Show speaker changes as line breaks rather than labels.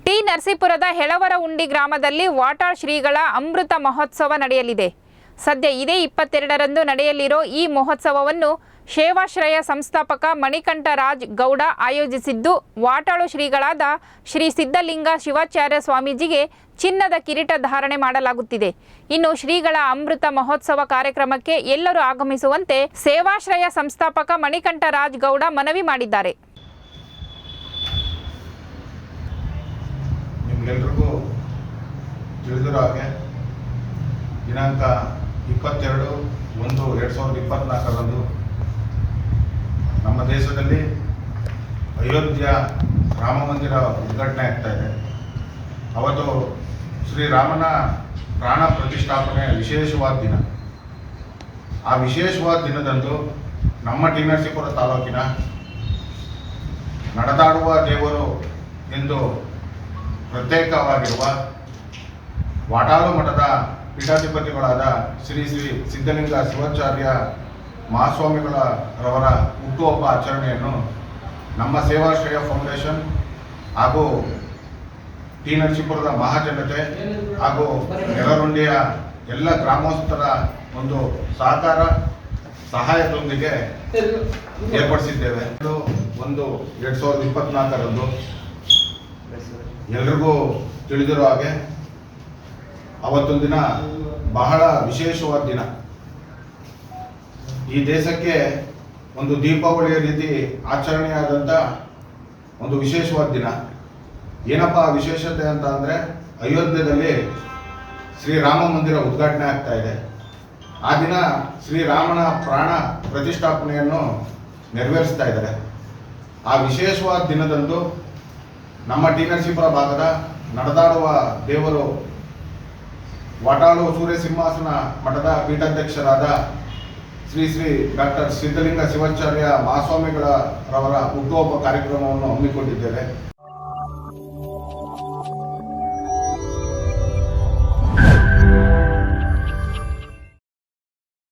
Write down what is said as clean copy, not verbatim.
T ನರಸೀಪುರದ ಹೆಳವರಹುಂಡಿ ಗ್ರಾಮದಲ್ಲಿ ವಾಟಾಳ್ ಶ್ರೀಗಳ ಅಮೃತ ಮಹೋತ್ಸವ ನಡೆಯಲಿದೆ. ಸದ್ಯ ಇದೇ 22ರಂದು ನಡೆಯಲಿರೋ ಈ ಮಹೋತ್ಸವವನ್ನು ಸೇವಾಶ್ರಯ ಸಂಸ್ಥಾಪಕ ಮಣಿಕಂಠ ರಾಜ್ ಗೌಡ ಆಯೋಜಿಸಿದ್ದು, ವಾಟಾಳು ಶ್ರೀಗಳಾದ ಶ್ರೀ ಸಿದ್ಧಲಿಂಗ ಶಿವಾಚಾರ್ಯ ಸ್ವಾಮೀಜಿಗೆ ಚಿನ್ನದ ಕಿರೀಟ ಧಾರಣೆ ಮಾಡಲಾಗುತ್ತಿದೆ. ಇನ್ನು ಶ್ರೀಗಳ ಅಮೃತ ಮಹೋತ್ಸವ ಕಾರ್ಯಕ್ರಮಕ್ಕೆ ಎಲ್ಲರೂ ಆಗಮಿಸುವಂತೆ ಸೇವಾಶ್ರಯ ಸಂಸ್ಥಾಪಕ ಮಣಿಕಂಠ ರಾಜ್ ಗೌಡ ಮನವಿ ಮಾಡಿದ್ದಾರೆ.
ನಿಮ್ಗೆಲ್ರಿಗೂ ತಿಳಿದಿರೋ ಹಾಗೆ ದಿನಾಂಕ 22/1/2024ರಂದು ನಮ್ಮ ದೇಶದಲ್ಲಿ ಅಯೋಧ್ಯ ರಾಮ ಮಂದಿರ ಉದ್ಘಾಟನೆ ಆಗ್ತಾ ಇದೆ. ಅವತ್ತು ಶ್ರೀರಾಮನ ಪ್ರಾಣ ಪ್ರತಿಷ್ಠಾಪನೆ ವಿಶೇಷವಾದ ದಿನ. ಆ ವಿಶೇಷವಾದ ದಿನದಂದು ನಮ್ಮ ಟಿ ನರಸೀಪುರ ತಾಲೂಕಿನ ನಡೆದಾಡುವ ದೇವರು ಎಂದು ಪ್ರತ್ಯೇಕವಾಗಿರುವ ವಾಟಾಳು ಮಠದ ಪೀಠಾಧಿಪತಿಗಳಾದ ಶ್ರೀ ಸಿದ್ಧಲಿಂಗ ಶಿವಾಚಾರ್ಯ ಮಹಾಸ್ವಾಮಿಗಳವರ ಹುಟ್ಟುಹಬ್ಬ ಆಚರಣೆಯನ್ನು ನಮ್ಮ ಸೇವಾಶ್ರಯ ಫೌಂಡೇಶನ್ ಹಾಗೂ ಟಿ ನರಸೀಪುರದ ಮಹಾಜನತೆ ಹಾಗೂ ಹೆಳವರಹುಂಡಿಯ ಎಲ್ಲ ಗ್ರಾಮಸ್ಥರ ಒಂದು ಸಹಕಾರ ಸಹಾಯದೊಂದಿಗೆ ಏರ್ಪಡಿಸಿದ್ದೇವೆ. 1/2024ರಂದು ಎಲ್ರಿಗೂ ತಿಳಿದಿರೋ ಹಾಗೆ ಅವತ್ತೊಂದು ದಿನ ಬಹಳ ವಿಶೇಷವಾದ ದಿನ. ಈ ದೇಶಕ್ಕೆ ಒಂದು ದೀಪಾವಳಿಯ ರೀತಿ ಆಚರಣೆಯಾದಂಥ ಒಂದು ವಿಶೇಷವಾದ ದಿನ. ಏನಪ್ಪ ವಿಶೇಷತೆ ಅಂತ ಅಂದರೆ, ಅಯೋಧ್ಯೆಯಲ್ಲಿ ಶ್ರೀರಾಮ ಮಂದಿರ ಉದ್ಘಾಟನೆ ಆಗ್ತಾ ಇದೆ. ಆ ದಿನ ಶ್ರೀರಾಮನ ಪ್ರಾಣ ಪ್ರತಿಷ್ಠಾಪನೆಯನ್ನು ನೆರವೇರಿಸ್ತಾ ಇದ್ದಾರೆ. ಆ ವಿಶೇಷವಾದ ದಿನದಂದು ನಮ್ಮ ಟಿ ನರಸೀಪುರ ಭಾಗದ ನಡೆದಾಡುವ ದೇವರು ವಾಟಾಳು ಸೂರ್ಯ ಸಿಂಹಾಸನ ಮಠದ ಪೀಠಾಧ್ಯಕ್ಷರಾದ ಶ್ರೀ ಡಾಕ್ಟರ್ ಸಿದ್ಧಲಿಂಗ ಶಿವಾಚಾರ್ಯ ಮಹಾಸ್ವಾಮಿಗಳವರ ಹುಟ್ಟುಹಬ್ಬ ಕಾರ್ಯಕ್ರಮವನ್ನು ಹಮ್ಮಿಕೊಂಡಿದ್ದೇವೆ.